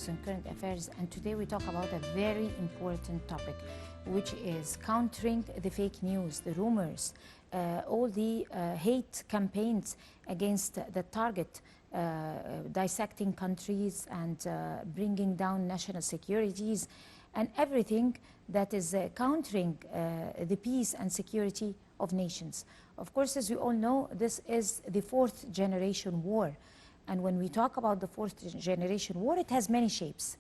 news and current affairs, and today we talk about a very important topic, which is countering the fake news, the rumors, all the hate campaigns against the target, dissecting countries and bringing down national securities and everything that is countering the peace and security of nations. Of course, as we all know, this is the fourth generation war. And when we talk about the fourth generation war, it has many shapes.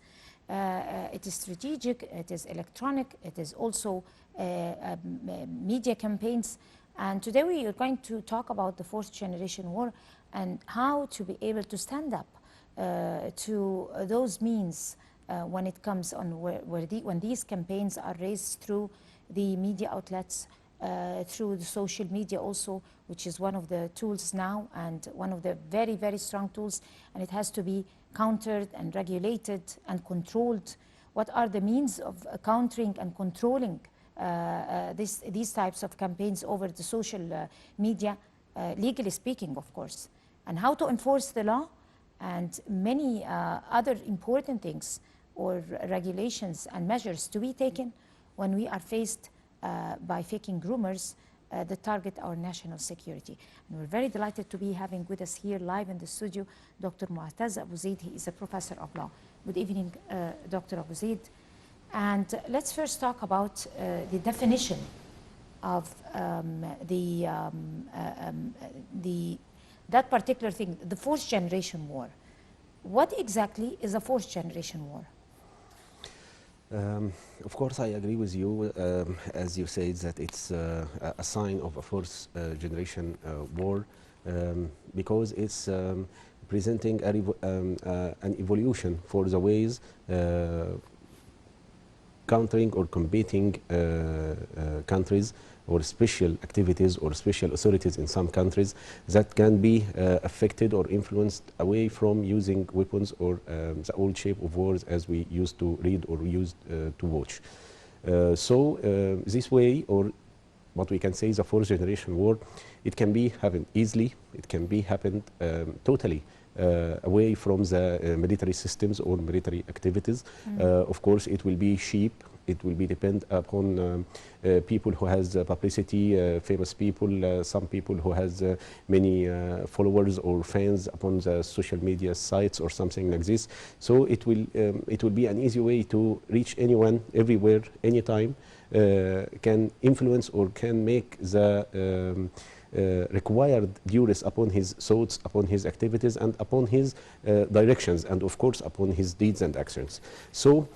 It is strategic, it is electronic, it is also media campaigns. And today we are going to talk about the fourth generation war and how to be able to stand up to those means when it comes on when these campaigns are raised through the media outlets, through the social media also, which is one of the tools now and one of the very, very strong tools, and it has to be countered and regulated and controlled. What are the means of countering and controlling these types of campaigns over the social media, legally speaking, of course, and how to enforce the law and many other important things or regulations and measures to be taken when we are faced by faking rumors that target our national security. And we're very delighted to be having with us here live in the studio Dr. Motaaz Abu Zeid. He is a professor of law. Good evening, Dr. Abu Zeid. And let's first talk about the definition of that particular thing, the fourth generation war. What exactly is a fourth generation war? Of course, I agree with you, as you said, that it's a sign of a fourth generation war, because it's presenting an evolution for the ways countering or combating countries or special activities or special authorities in some countries that can be affected or influenced away from using weapons or the old shape of wars as we used to read or used to watch. This way, or what we can say is a fourth generation war, it can be happened easily, it can be happened totally away from the military systems or military activities. Of course, it will be cheap. It will be depend upon people who has publicity, famous people, some people who has many followers or fans upon the social media sites or something like this. So it will be an easy way to reach anyone, everywhere, anytime, can influence or can make the required duress upon his thoughts, upon his activities, and upon his directions, and of course upon his deeds and actions. So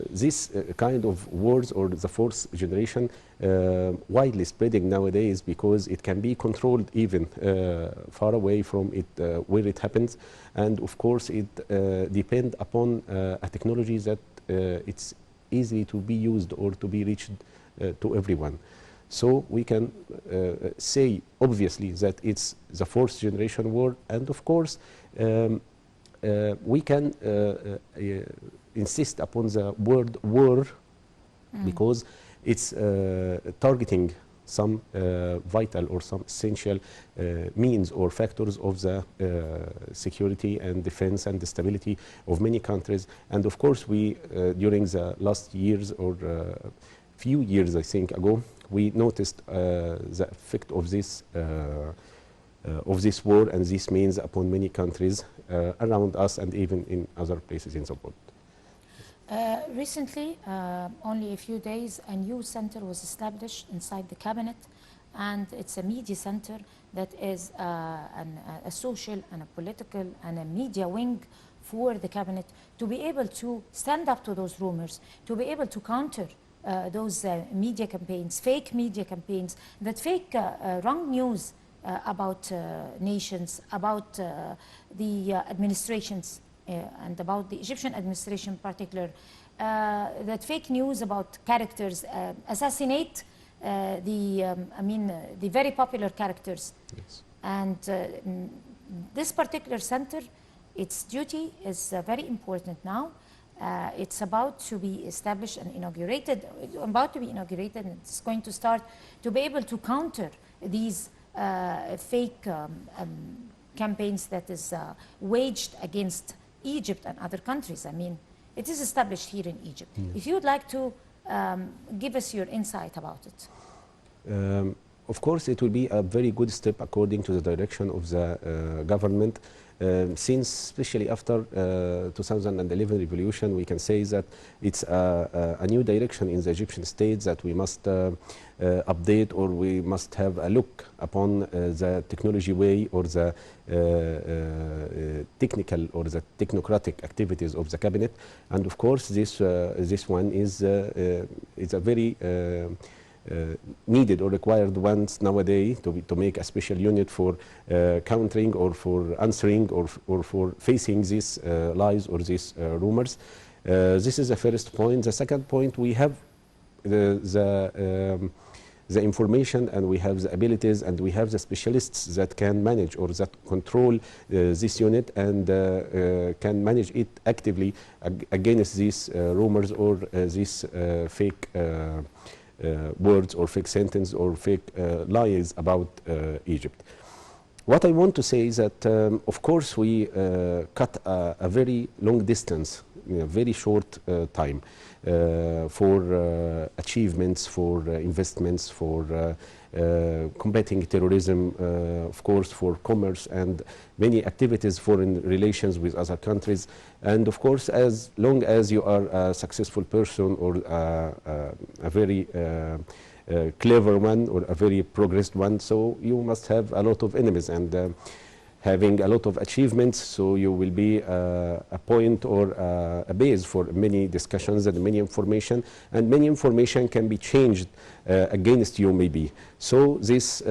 this kind of wars, or the fourth generation, widely spreading nowadays, because it can be controlled even far away from it where it happens, and of course it depends upon a technology that it's easy to be used or to be reached to everyone. So we can say obviously that it's the fourth generation war, and of course we can insist upon the word war because it's targeting some vital or some essential means or factors of the security and defense and the stability of many countries. And of course we during the last years or few years, I think, ago, we noticed the effect of this war and this means upon many countries around us and even in other places in the world. Recently, only a few days, a new center was established inside the cabinet, and it's a media center that is a social and a political and a media wing for the cabinet to be able to stand up to those rumors, to be able to counter those media campaigns, fake media campaigns, that fake wrong news about nations, about the administrations, and about the Egyptian administration in particular, that fake news about characters, assassinate the very popular characters. Yes. And this particular center, its duty is very important now. It's about to be established and inaugurated, and it's going to start to be able to counter these fake campaigns that is waged against Egypt and other countries. I mean, it is established here in Egypt. If you would like to give us your insight about it. Of course, it will be a very good step according to the direction of the government. Since, especially after 2011 revolution, we can say that it's a new direction in the Egyptian state that we must update, or we must have a look upon the technology way, or the technical or the technocratic activities of the cabinet. And of course, this one is a very needed or required ones nowadays to make a special unit for countering or for answering or for facing these lies or these rumors. This is the first point. The second point, we have the information, and we have the abilities, and we have the specialists that can manage or that control this unit, and can manage it actively against these rumors or these fake words or fake sentence or fake lies about Egypt. What I want to say is that, of course, we cut a very long distance in a very short time for achievements, for investments, for combating terrorism, of course, for commerce and many activities, foreign relations with other countries. And of course, as long as you are a successful person or a very clever one or a very progressed one, so you must have a lot of enemies and having a lot of achievements, so you will be a point or a base for many discussions and many information, and many information can be changed against you maybe. So this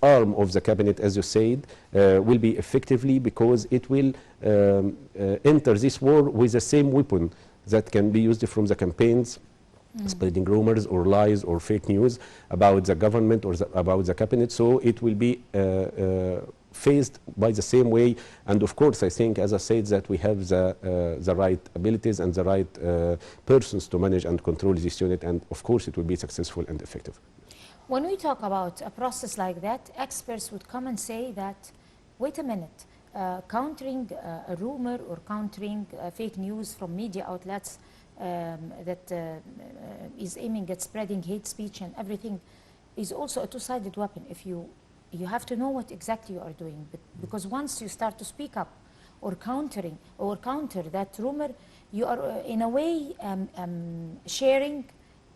arm of the cabinet, as you said, will be effectively, because it will enter this war with the same weapon that can be used from the campaigns, spreading rumors or lies or fake news about the government or about the cabinet. So it will be faced by the same way. And of course, I think, as I said, that we have the right abilities and the right persons to manage and control this unit, and of course it will be successful and effective. When we talk about a process like that, experts would come and say that, wait a minute, countering a rumor or countering fake news from media outlets that is aiming at spreading hate speech and everything is also a two-sided weapon. If you have to know what exactly you are doing, because once you start to speak up or counter that rumor, you are in a way sharing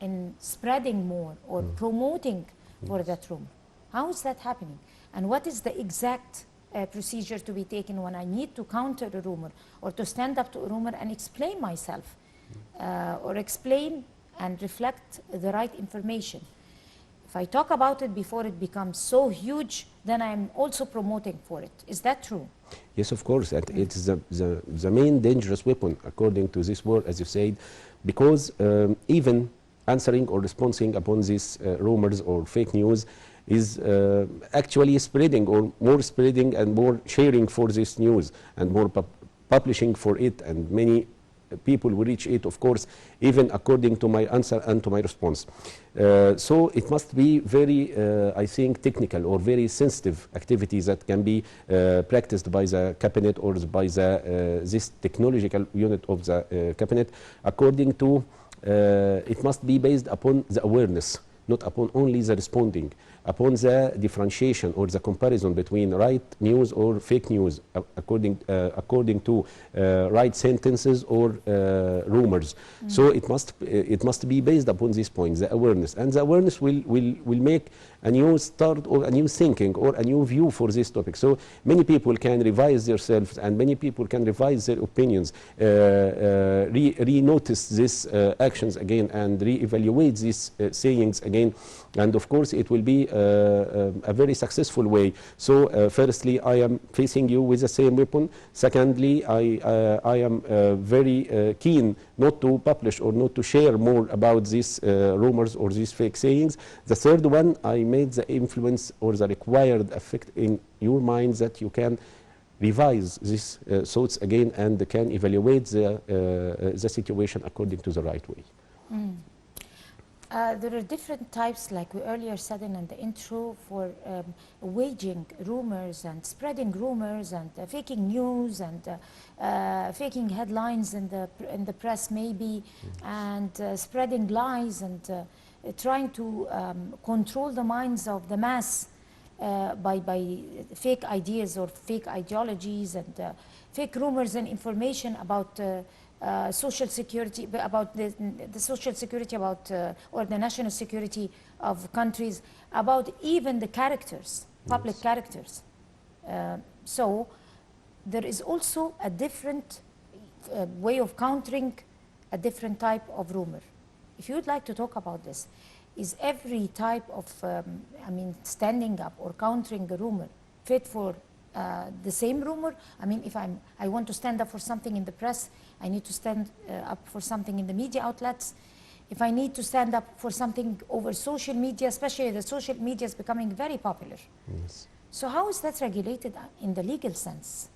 and spreading more or promoting for that rumor. How is that happening? And what is the exact procedure to be taken when I need to counter a rumor or to stand up to a rumor and explain myself or explain and reflect the right information? If I talk about it before it becomes so huge, then I'm also promoting for it. Is that true? Yes, of course. And it's the main dangerous weapon, according to this war, as you said, because even answering or responding upon these rumors or fake news is actually spreading, or more spreading and more sharing for this news and more publishing for it, and many people will reach it, of course, even according to my answer and to my response. So it must be very, I think, technical or very sensitive activities that can be practiced by the cabinet or by this technological unit of the cabinet. According to, it must be based upon the awareness, not upon only the responding, upon the differentiation or the comparison between right news or fake news, according to right sentences or rumors. So it must be based upon this point, the awareness, and the awareness will make a new start or a new thinking or a new view for this topic. So many people can revise themselves, and many people can revise their opinions, re-notice these actions again, and re-evaluate these sayings again. And of course, it will be a very successful way. So firstly, I am facing you with the same weapon. Secondly, I am very keen not to publish or not to share more about these rumors or these fake sayings. The third one, I made the influence or the required effect in your mind that you can revise these thoughts again and can evaluate the situation according to the right way. There are different types, like we earlier said in the intro, for waging rumors and spreading rumors and faking news and faking headlines in the press maybe, and spreading lies and trying to control the minds of the mass by fake ideas or fake ideologies and fake rumors and information about social security, about the social security, about or the national security of countries, about even the characters, public Yes. characters. So there is also a different way of countering a different type of rumor. If you would like to talk about this, is every type of, standing up or countering a rumor fit for the same rumor? I mean, if I want to stand up for something in the press, I need to stand up for something in the media outlets. If I need to stand up for something over social media, especially the social media is becoming very popular. Yes. So how is that regulated in the legal sense?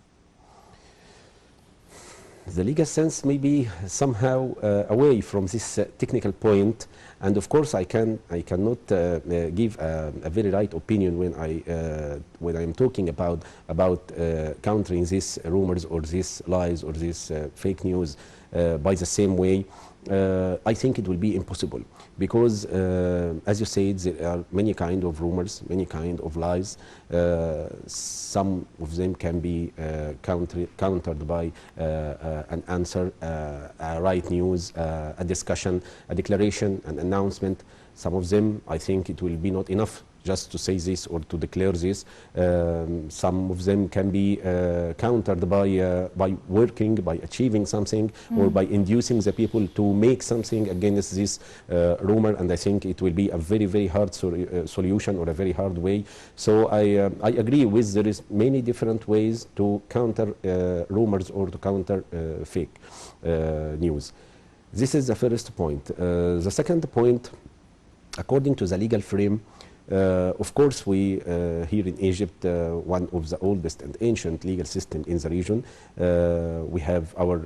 The legal sense may be somehow away from this technical point, and of course I cannot give a very right opinion when I am talking about countering these rumors or these lies or these fake news by the same way. I think it will be impossible because, as you said, there are many kind of rumors, many kind of lies. Some of them can be countered by an answer, a right news, a discussion, a declaration, an announcement. Some of them, I think it will be not enough just to say this or to declare this. Some of them can be countered by working, by achieving something, or by inducing the people to make something against this rumor. And I think it will be a very, very hard solution or a very hard way. So I agree with there is many different ways to counter rumors or to counter fake news. This is the first point. The second point, according to the legal frame, of course, we here in Egypt, one of the oldest and ancient legal system in the region, we have our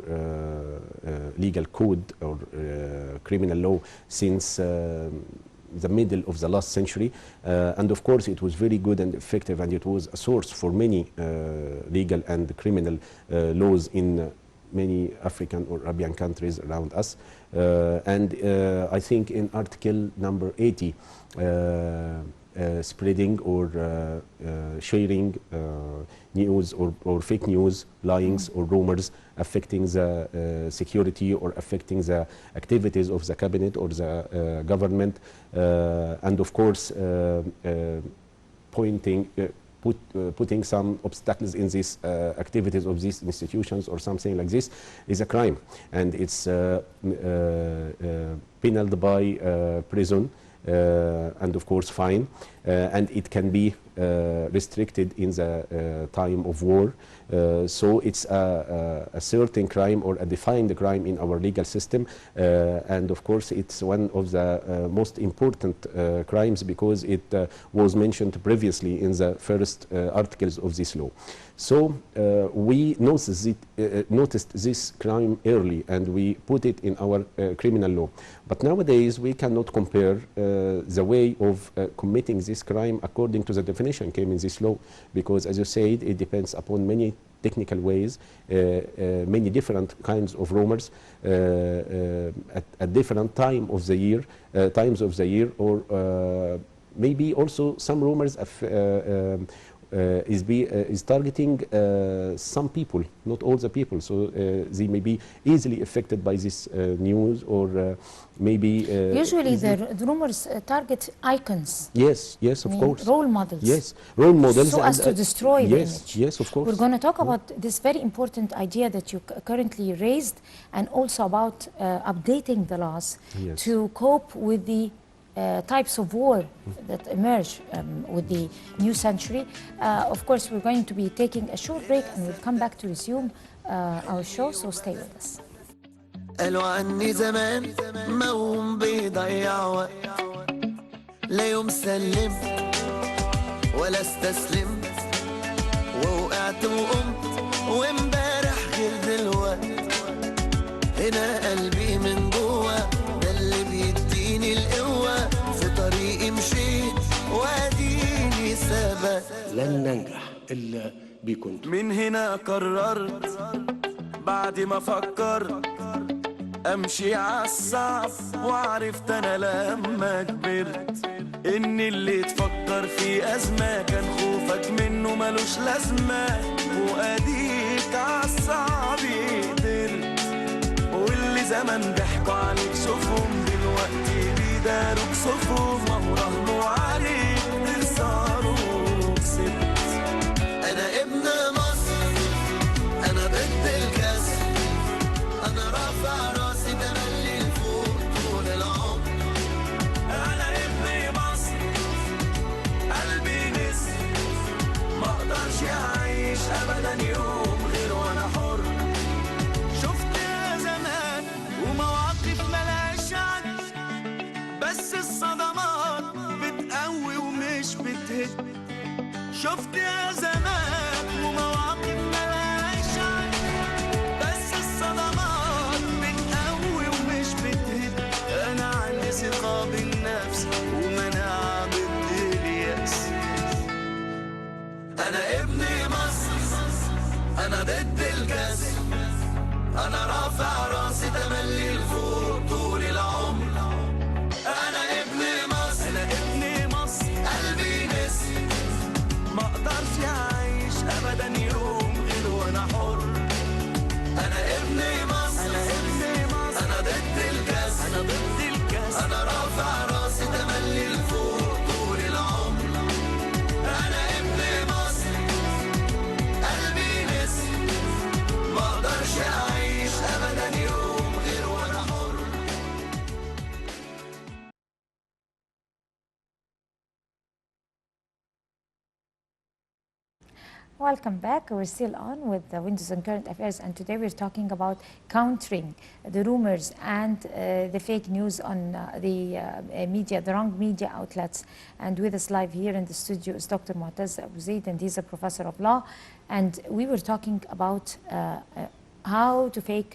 legal code or criminal law since the middle of the last century, and of course it was very good and effective, and it was a source for many legal and criminal laws in many African or Arabian countries around us. And I think in article number 80, spreading or sharing news or fake news, lyings or rumors affecting the security or affecting the activities of the cabinet or the government, and of course putting some obstacles in these activities of these institutions or something like this is a crime, and it's penalized by prison and of course fine, and it can be restricted in the time of war. So it's a certain crime or a defined crime in our legal system, and of course it's one of the most important crimes because it was mentioned previously in the first articles of this law. So we noticed this crime early and we put it in our criminal law. But nowadays we cannot compare the way of committing this crime according to the definition came in this law, because as you said, it depends upon many technical ways, many different kinds of rumors at different times of the year, or maybe also some rumors is targeting some people, not all the people. So they may be easily affected by this news, or maybe usually the rumors target icons. Yes, yes, of course. Role models. Yes, role models. So as to destroy the image. Yes, of course. We're going to talk about this very important idea that you currently raised, and also about updating the laws to cope with the types of war that emerge with the new century. Of course, we're going to be taking a short break and we'll come back to resume our show, so stay with us. قالوا عني زمان موهوم بيضيع وقت، لا يوم سلمت ولا استسلمت، ووقعت وقمت وامبارح غير دلوقت، هنا قلبي من جوا ده اللي بيديني القوة. لن ننجح إلا بكم. من هنا قررت بعد ما فكرت امشي عالصعب، وعرفت انا لما كبرت ان اللي تفكر في ازمه كان خوفك منه ملوش لازمه، واديك عالصعب قدرت. واللي زمان ضحكوا عليك شوفهم دلوقتي بيداروك صفوف، ما هو راهنوا عليك تخسروا كسبت. انا ابن مصر، انا ضد الكسر، انا رافع راسي تملي لفوق طول العمر. انا ابن مصر قلبي نسر، ما اقدرش اعيش ابدا يوم غير وانا حر. شفت يا زمان ومواقف ملهاش عد، بس الصدمات بتقوي ومش بتهد. شفت يا زمان ومواقف ملهاش عد، بس الصدمات بتقوي ومش بتهد. انا عندي ثقة بالنفس ومناعة ضد اليأس. انا ابن مصر، انا ضد الكسر، انا رافع راسي تملي لفوق طول العمر. انا ابن مصر، انا ابن مصر قلبي نسر، ما اقدرش اعيش ابدا يوم غير وانا حر. انا ابن مصر، انا ابن مصر، انا ضد الكسر، انا ضد الكسر، انا رافع راسي تملي لفوق طول العمر. انا ابن مصر قلبي نسر، ما اقدرش اعيش ابدا يوم غير وانا حر. Welcome back. We're still on with the Windows and Current Affairs, and today we're talking about countering the rumors and the fake news on the media, the wrong media outlets. And with us live here in the studio is Dr. Motaaz Abu Zeid, and he's a professor of law. And we were talking about how to fake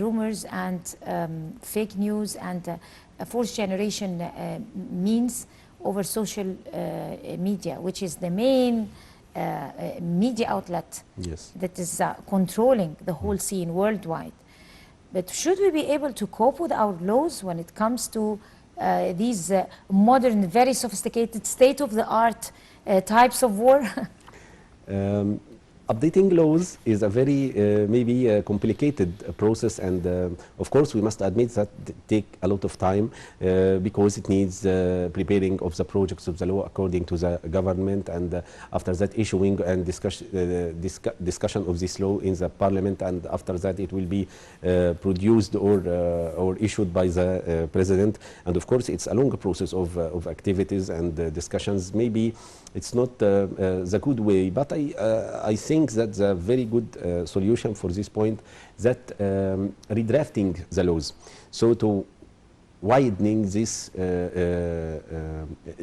rumors and fake news and fourth generation means over social media, which is the main media outlet Yes. that is controlling the whole scene worldwide. But should we be able to cope with our laws when it comes to these modern, very sophisticated, state-of-the-art types of war? Updating laws is a very maybe a complicated process, and of course we must admit that take a lot of time because it needs preparing of the projects of the law according to the government, and after that issuing and discussion of this law in the parliament, and after that it will be produced or issued by the president. And of course it's a long process of activities and discussions. Maybe it's not the good way, but I think that's a very good solution for this point, that redrafting the laws, so to widening this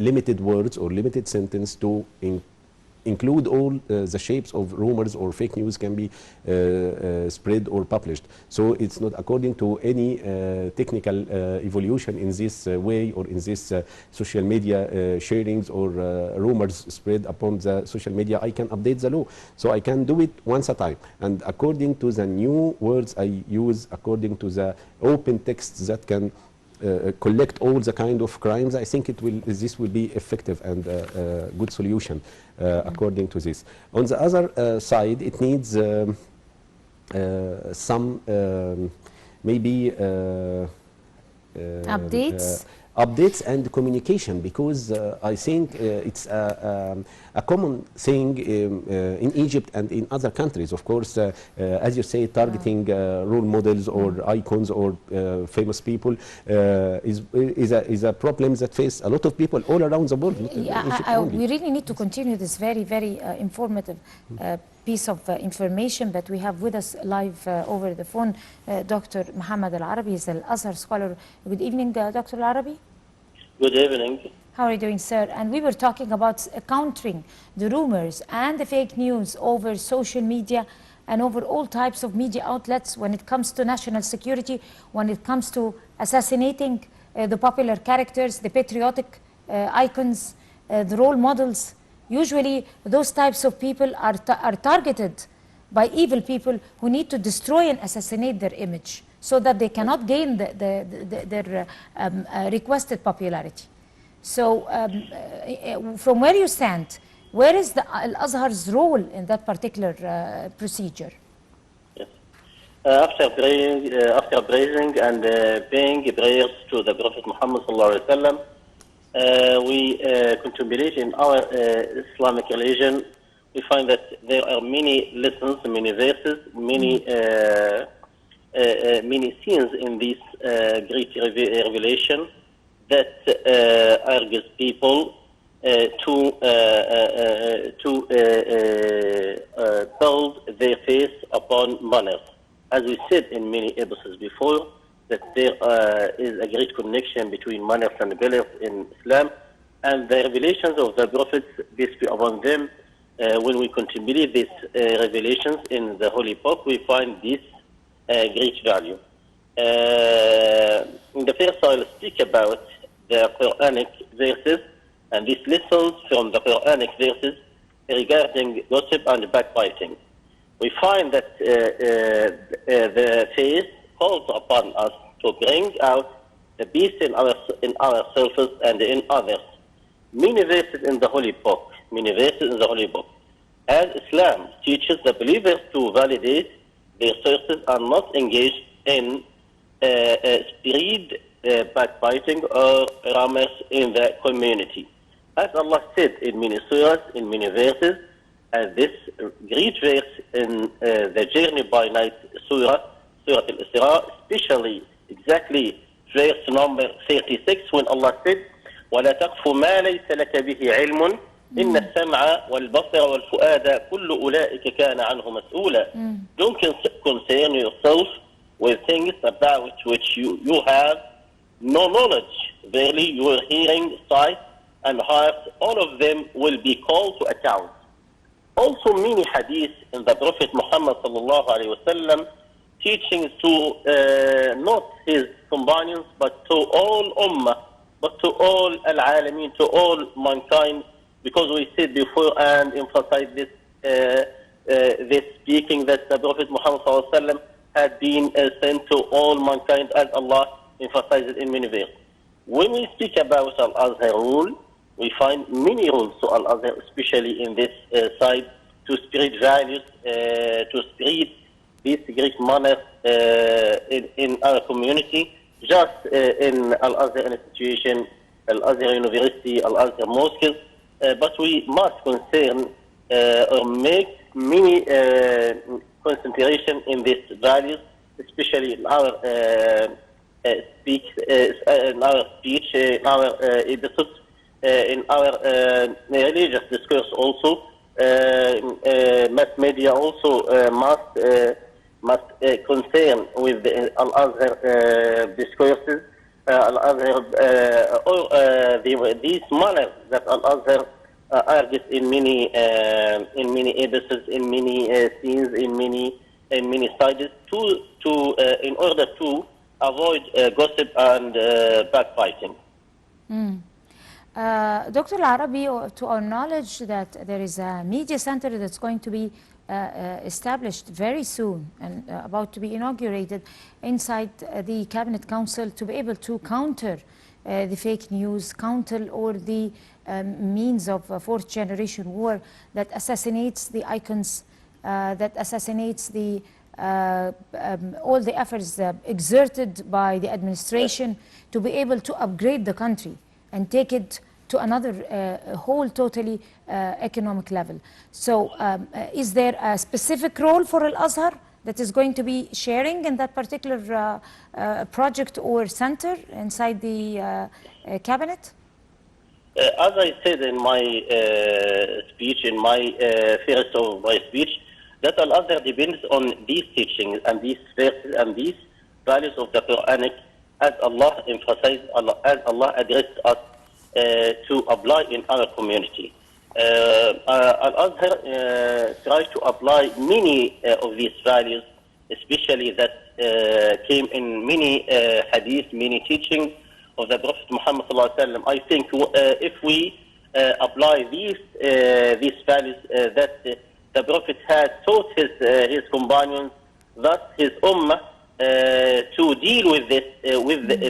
limited words or limited sentence to include all the shapes of rumors or fake news can be spread or published. So it's not according to any technical evolution in this way, or in this social media sharings or rumors spread upon the social media. I can update the law, so I can do it once a time, and according to the new words I use, according to the open texts that can collect all the kind of crimes. I think this will be effective and a good solution according to this. On the other side, it needs some maybe updates and communication, because I think it's a common thing in Egypt and in other countries. Of course, as you say, targeting role models or icons or famous people is a problem that face a lot of people all around the world. We really need to continue this very, very informative piece of information, but we have with us live over the phone Dr. Muhammad Al-Arabi. Is an Azhar scholar. Good evening, Dr. Al-Arabi. Good evening. How are you doing, sir? And we were talking about countering the rumors and the fake news over social media and over all types of media outlets when it comes to national security, when it comes to assassinating the popular characters, the patriotic icons, the role models. usually those types of people are targeted by evil people who need to destroy and assassinate their image so that they cannot gain their requested popularity. So from where you stand, where is the Al-Azhar's role in that particular procedure? Yes. After praising and paying prayers to the Prophet Muhammad sallallahu alaihi wasallam, we contemplate in our Islamic religion. We find that there are many lessons, many verses, many scenes in this great revelation that urges people to build their faith upon manners. As we said in many episodes before, that there is a great connection between manners and beliefs in Islam, and the revelations of the prophets, peace be upon them. When we contemplate these revelations in the Holy Book, we find this great value. In the first, I'll speak about the Quranic verses and these lessons from the Quranic verses regarding gossip and backbiting. We find that the faith calls upon us to bring out the peace in ourselves and in others. Many verses in the Holy Book, as Islam teaches the believers to validate their sources and not engage in spread backbiting or rumors in the community. As Allah said in many surahs, in many verses, and this great verse in the Journey by Night Surah Al-Isra, especially exactly verse number 36, when Allah said, وَلَا تَقْفُ مَا لَيْسَ لَكَ بِهِ عِلْمٌ إِنَّ السَّمْعَ وَالْبَصَرَ وَالْفُؤَادَ كُلُّ أُولَٰئِكَ كَانَ عَنْهُ مَسْئُولًا. Don't concern yourself with things about which you have no knowledge. Verily, your hearing, sight, and heart, all of them will be called to account. Also, many hadiths in the Prophet Muhammad sallallahu alaihi wasallam teaching to not his companions, but to all ummah, but to all al-alamin, to all mankind, because we said before and emphasized this speaking that the Prophet Muhammad sallallahu alaihi wasallam had been sent to all mankind, as Allah emphasizes in many verses. When we speak about Al-Azhar rule, we find many rules to Al-Azhar, especially in this side, to spread values, to spread this great manner in our community. Just in Al-Azhar institution, Al-Azhar University, Al-Azhar mosques, but we must concern or make many concentration in these values, especially in our speech, in our episodes, in our religious discourse also. Mass media also must concern with the Al-Azhar discourses, Al-Azhar, or these manners that Al-Azhar argues in many episodes, in many scenes, in many sides, in order to avoid gossip and backbiting. Dr. Al-Arabi, to our knowledge that there is a media center that's going to be established very soon and about to be inaugurated inside the Cabinet Council to be able to counter the fake news, counter all the means of fourth generation war that assassinates the icons, that assassinates the all the efforts exerted by the administration to be able to upgrade the country and take it to another whole totally economic level. So is there a specific role for Al-Azhar that is going to be sharing in that particular project or center inside the cabinet? As I said in my speech, in my first of my speech, that Al-Azhar depends on these teachings and these verses and these values of the Quranic, as Allah emphasized, as Allah addressed us to apply in our community. Al-Azhar tries to apply many of these values, especially that came in many hadith, many teachings of the Prophet Muhammad sallallahu alaihi wasallam. I think if we apply these values that the Prophet had taught his companions, thus his ummah, to deal with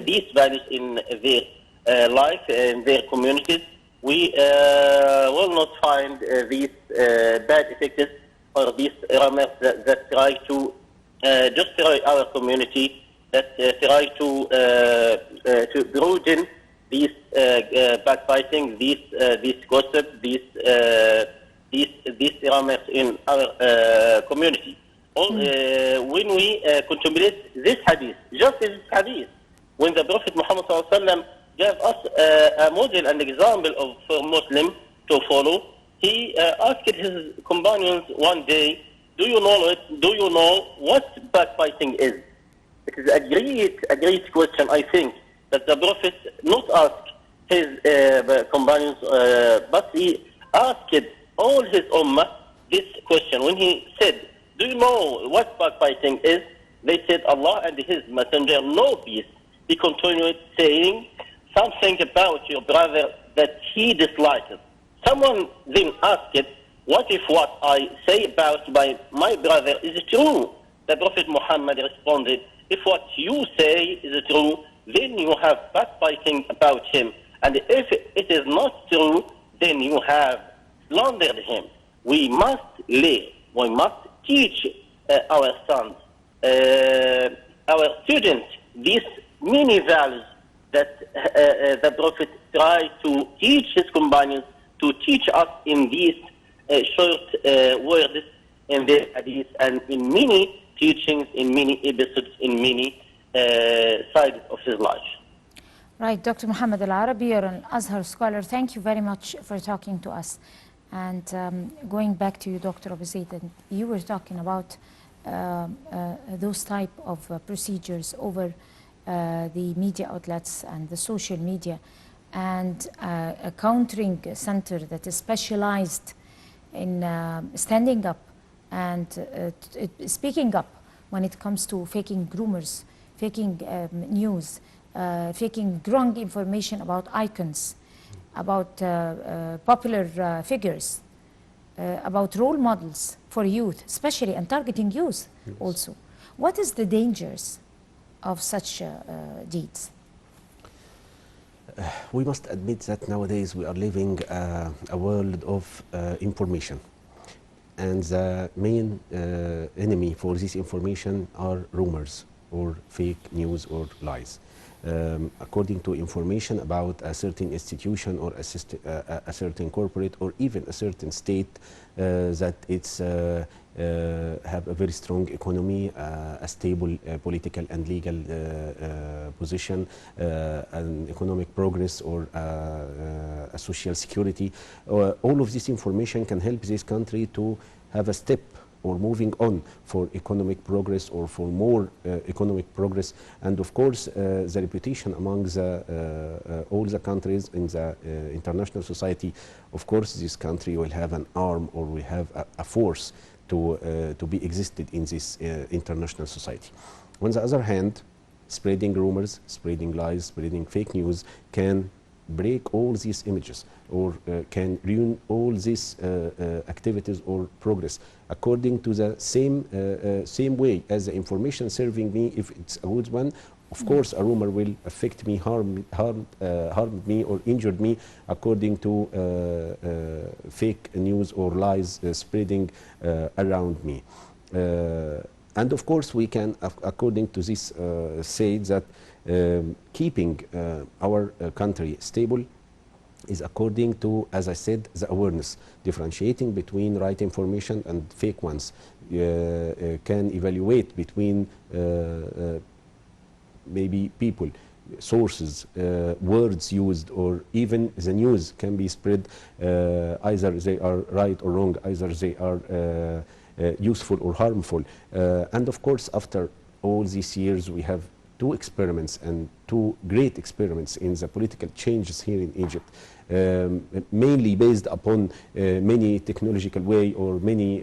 these values in their life, in their communities. We will not find these bad effects or these rumors that try to destroy our community, that try to broaden these backbiting, these gossip, these rumors in our community. When we contemplate this hadith, just this hadith, when the Prophet Muhammad ﷺ gave us a model and example for Muslim to follow, he asked his companions one day, do you know what backbiting is? It is a great question, I think, that the Prophet not asked his companions, but he asked all his ummah this question. When he said, do you know what backbiting is? They said, Allah and his messenger know peace. He continued saying something about your brother that he dislikes. Someone then asked, what if what I say about my brother is true? The Prophet Muhammad responded, if what you say is true, then you have backbiting about him. And if it is not true, then you have slandered him. We must live, we must teach our sons, our students, these many values that the Prophet tried to teach his companions, to teach us in these short words in the hadith and in many teachings, in many episodes, in many sides of his life. Right, Dr. Muhammad Al-Arabi, you're an Azhar scholar. Thank you very much for talking to us. And going back to you, Dr. Abu Zeid, you were talking about those type of procedures over the media outlets and the social media, and a countering center that is specialized in standing up and speaking up when it comes to faking rumors, faking news, faking wrong information about icons, about popular figures, about role models for youth, especially, and targeting youth also. What is the dangers of such deeds? We must admit that nowadays we are living a world of information. And the main enemy for this information are rumors or fake news or lies. According to information about a certain institution or a certain corporate or even a certain state that it's have a very strong economy, a stable political and legal position, an economic progress or a social security. All of this information can help this country to have a step or moving on for economic progress or for more economic progress. And of course, the reputation among all the countries in the international society, of course, this country will have an arm or will have a force to be existed in this international society. On the other hand, spreading rumors, spreading lies, spreading fake news can break all these images or can ruin all these activities or progress according to the same way as the information serving me. If it's a good one, of course a rumor will affect me, harm me or injured me according to fake news or lies spreading around me. And of course we can, according to this, say that keeping our country stable is according to, as I said, the awareness, differentiating between right information and fake ones, can evaluate between maybe people, sources, words used, or even the news can be spread, either they are right or wrong, either they are useful or harmful. And of course, after all these years, we have two experiments and two great experiments in the political changes here in Egypt, mainly based upon many technological way or many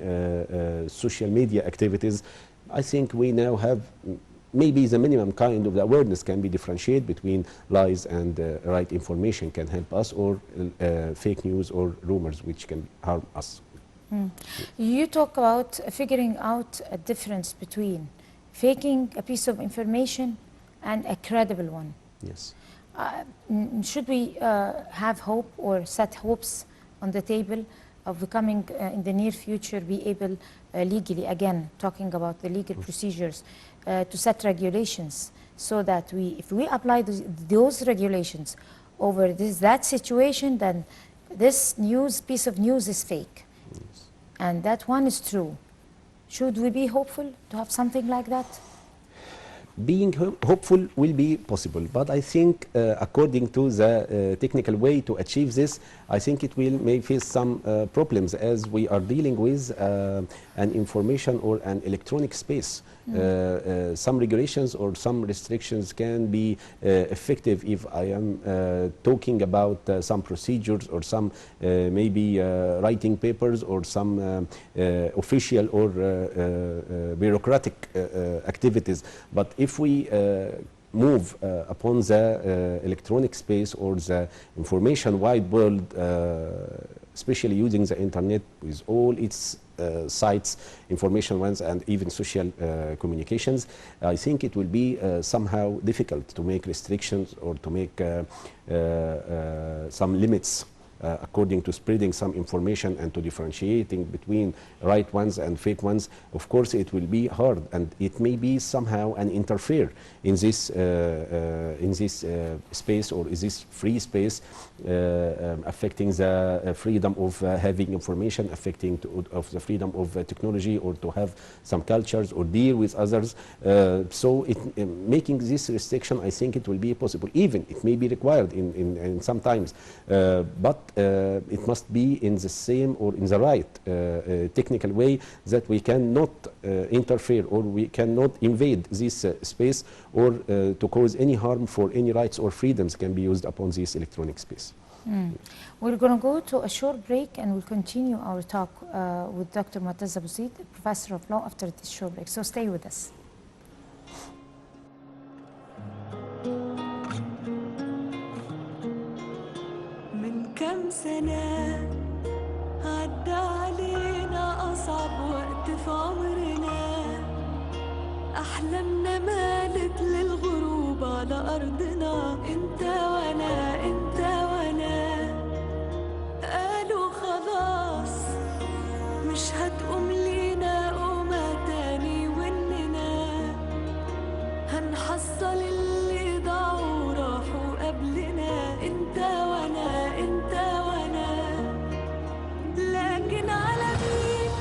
social media activities. I think we now have maybe the minimum kind of the awareness can be differentiated between lies and right information can help us, or fake news or rumors which can harm us. You talk about figuring out a difference between faking a piece of information and a credible one. Yes. Should we have hope or set hopes on the table of becoming in the near future be able legally, again talking about the legal procedures, to set regulations so that if we apply those regulations over that situation, then this piece of news is fake, yes, and that one is true. Should we be hopeful to have something like that? Being hopeful will be possible, but I think according to the technical way to achieve this, I think it may face some problems, as we are dealing with an information or an electronic space. Some regulations or some restrictions can be effective if I am talking about some procedures or some maybe writing papers or some official or bureaucratic activities. But if we move upon the electronic space or the information wide world, especially using the internet with all its sites, information ones, and even social communications, I think it will be somehow difficult to make restrictions or to make some limits according to spreading some information and to differentiating between right ones and fake ones. Of course, it will be hard, and it may be somehow an interfere in this space or is this free space, affecting the freedom of having information, affecting of the freedom of technology, or to have some cultures or deal with others. So making this restriction, I think it will be possible. Even it may be required in some times, but it must be in the same or in the right technical way, that we cannot interfere or we cannot invade this space, or to cause any harm for any rights or freedoms can be used upon this electronic space. We're going to go to a short break, and we'll continue our talk with Dr. Motaaz Zeid, Professor of Law, after this short break. So stay with us. كم سنة عدى علينا أصعب وقت في عمرنا، أحلامنا مالت للغروب على أرضنا، أنت وأنا أنت وأنا، قالوا خلاص مش هتقوم لينا قومة تاني، وإننا هنحصل اللي ضاعوا وراحوا قبلنا، أنت وأنا أنت وأنا، لكن على مين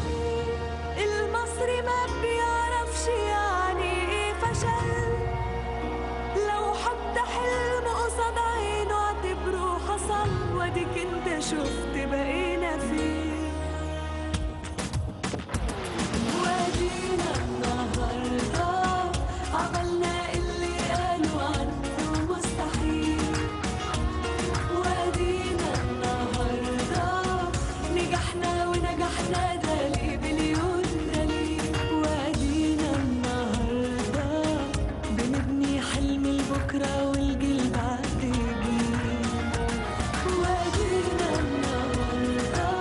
المصري ما بيعرفش يعني إيه فشل، لو حط حلم قصاد عينه اعتبره حصل، واديك انت شفت بقينا فيه، وادينا النهارده عملنا اللي قالوا عنه مستحيل، وادينا النهارده نجحنا ونجحنا دليل بليون دليل، وادينا النهارده بنبني حلم البكره والجيل بعد جيل، وادينا النهارده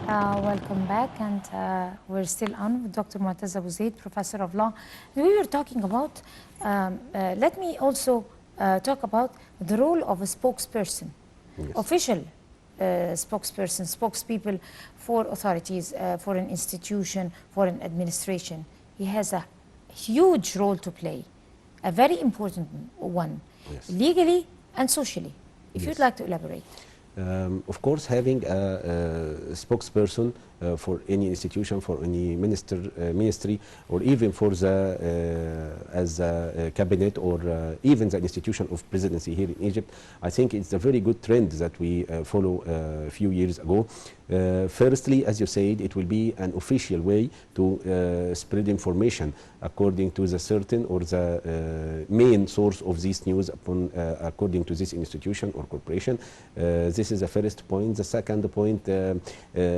Welcome back, and we're still on with Dr. Motaaz Abu Zeid, Professor of Law. We were talking about, let me also talk about the role of a spokesperson, official spokesperson, spokespeople for authorities, for an institution, for an administration. He has a huge role to play, a very important one, legally and socially. If you'd like to elaborate. Of course, having a spokesperson for any institution, for any ministry, or even for the as a cabinet, or even the institution of presidency here in Egypt, I think it's a very good trend that we follow a few years ago. Firstly, as you said, it will be an official way to spread information according to the certain or the main source of this news upon according to this institution or corporation. This is the first point. The second point,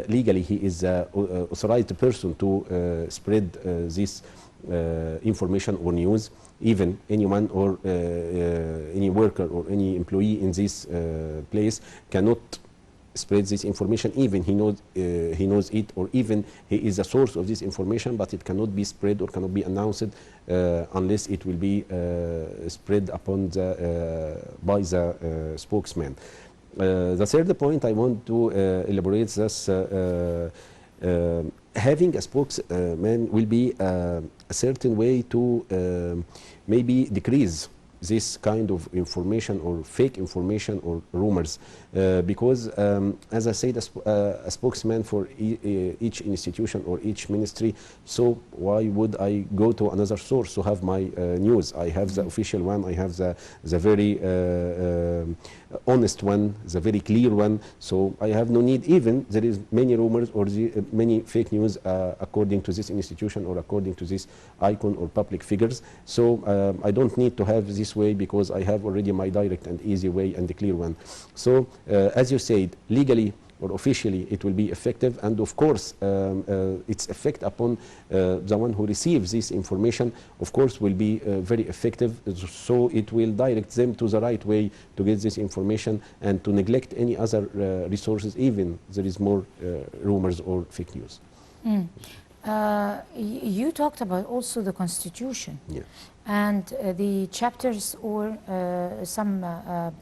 legally he is an authorized person to spread this information or news. Even anyone or any worker or any employee in this place cannot spread this information, even he knows it, or even he is a source of this information, but it cannot be spread or cannot be announced unless it will be spread upon by the spokesman. The third point I want to elaborate this, having a spokesman will be a certain way to maybe decrease this kind of information or fake information or rumors, because as I said, a spokesman for each institution or each ministry, so why would I go to another source to have my news? I have the official one, I have the very honest one, the very clear one, so I have no need. Even there is many rumors or many fake news according to this institution or according to this icon or public figures, so I don't need to have this way, because I have already my direct and easy way and the clear one. So as you said, legally or officially it will be effective, and of course its effect upon the one who receives this information of course will be very effective, so it will direct them to the right way to get this information and to neglect any other resources, even there is more rumors or fake news. You talked about also the Constitution. Yeah. And the chapters or some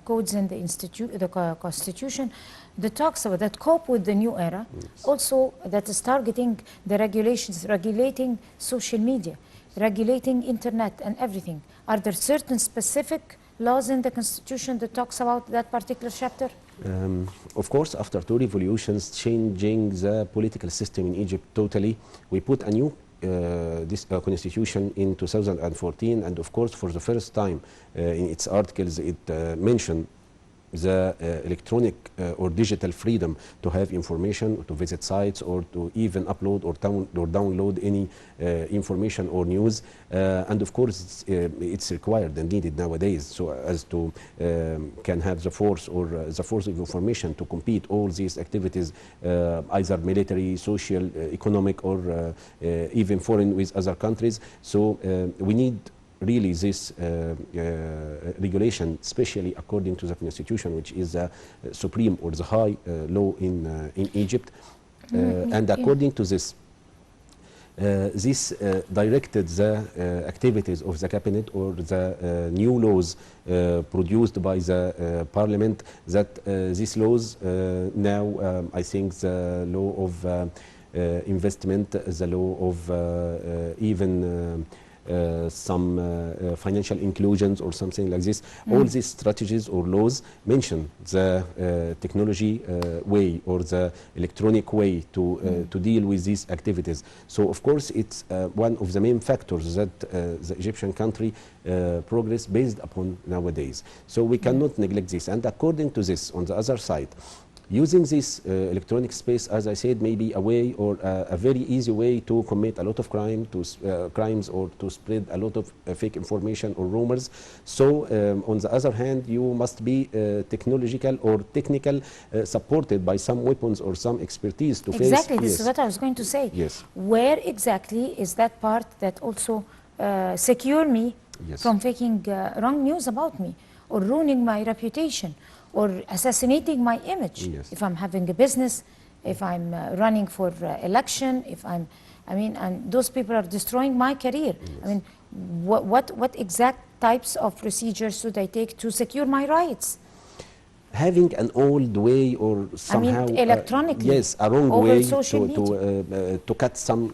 codes in the Constitution that talks about, that cope with the new era, also that is targeting the regulations, regulating social media, regulating internet and everything. Are there certain specific laws in the Constitution that talks about that particular chapter? Of course, after two revolutions changing the political system in Egypt totally, we put a new this constitution in 2014, and of course for the first time in its articles it mentioned the electronic or digital freedom to have information, to visit sites, or to even upload or download any information or news, and of course it's required and needed nowadays, so as to can have the force or the force of information to compete all these activities, either military, social, economic, or even foreign with other countries. So we need really this regulation, especially according to the Constitution, which is the supreme or the high law in Egypt. And according to this, this directed the activities of the cabinet or the new laws produced by the parliament, that these laws now, I think the law of investment, the law of even some financial inclusions or something like this, all these strategies or laws mention the technology way or the electronic way to deal with these activities. So of course it's one of the main factors that the Egyptian country progress based upon nowadays. So we cannot neglect this, and according to this, on the other side, using this electronic space, as I said, may be a way or a very easy way to commit a lot of crimes or to spread a lot of fake information or rumors. So on the other hand, you must be technological or technical supported by some weapons or some expertise to face. Exactly, this is what I was going to say. Yes. Where exactly is that part that also secure me from faking wrong news about me or ruining my reputation or assassinating my image? If I'm having a business, if I'm running for election, if I'm, I mean, and those people are destroying my career. I mean, what exact types of procedures should I take to secure my rights? Having an old way or somehow electronically, yes, a wrong over way social to cut some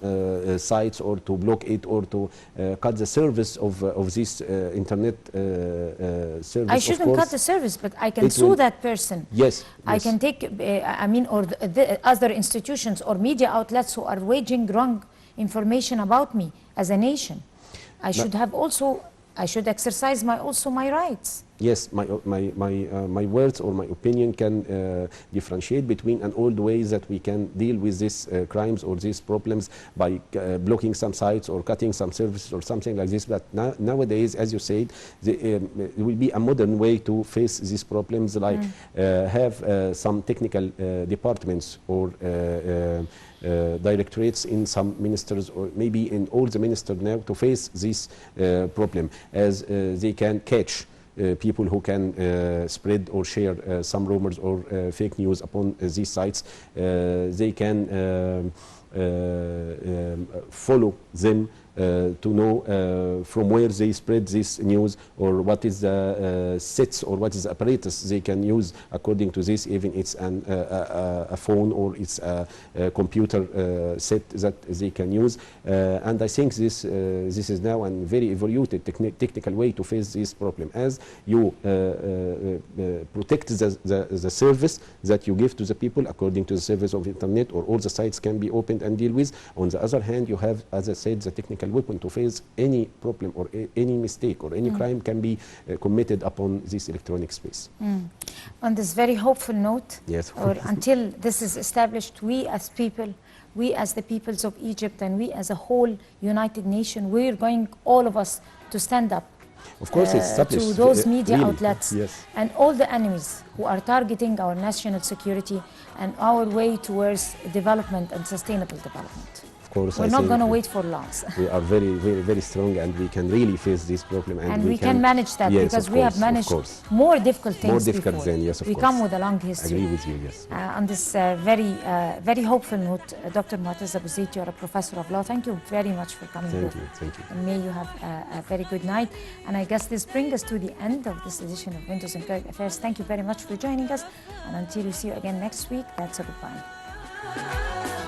sites or to block it or to cut the service of this internet service. I shouldn't cut the service, but I can sue that person. Yes, I can take, I mean, or the other institutions or media outlets who are waging wrong information about me as a nation. I should have also, I should exercise also my rights. Yes, my words or my opinion can differentiate between an old way that we can deal with these crimes or these problems by blocking some sites or cutting some services or something like this. But nowadays, as you said, it will be a modern way to face these problems, like have some technical departments or directorates in some ministers or maybe in all the ministers now to face this problem, as they can catch people who can spread or share some rumors or fake news upon these sites. They can follow them to know from where they spread this news, or what is the sets or what is the apparatus they can use according to this, even it's a phone or it's a computer set that they can use. And I think this is now a very evoluted technical way to face this problem, as you protect the service that you give to the people according to the service of internet, or all the sites can be opened and deal with. On the other hand, you have, as I said, the technical weapon to face any problem or any mistake or any crime can be committed upon this electronic space. On this very hopeful note, yes, or until this is established, we as people, we as the peoples of Egypt, and we as a whole united nation, we're going, all of us, to stand up of course, to those media really, outlets yes, and all the enemies who are targeting our national security and our way towards development and sustainable development. Course, we're not going to wait for long. We are very, very, very strong, and we can really face this problem. And we can manage that, yes, because we have managed more difficult things more difficult before. Than, yes, of we course. Come with a long history. Agree with you, yes. On this very hopeful note, Dr. Motaaz Abu Zeid, you're a professor of law. Thank you very much for coming here. Thank you. And may you have a very good night. And I guess this brings us to the end of this edition of Windows and Current Affairs. Thank you very much for joining us. And until we see you again next week, that's a goodbye.